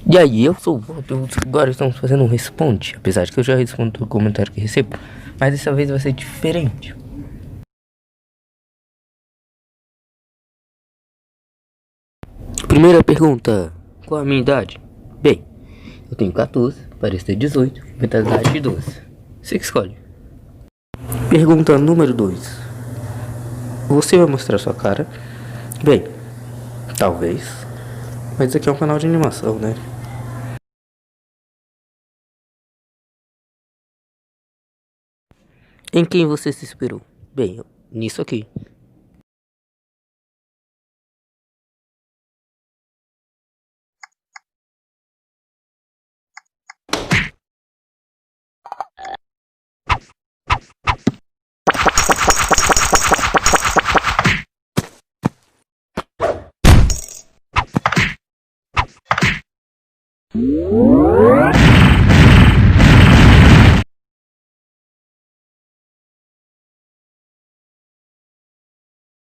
E aí, eu sou o Walter, agora estamos fazendo um responde, apesar de que eu já respondo todo comentário que recebo, mas dessa vez vai ser diferente. Primeira pergunta, qual a minha idade? Bem, eu tenho 14, pareço ter 18, mentalidade de 12. Você que escolhe. Pergunta número 2. Você vai mostrar sua cara? Bem, talvez, mas isso aqui é um canal de animação, né? Em quem você se inspirou? Bem, nisso aqui.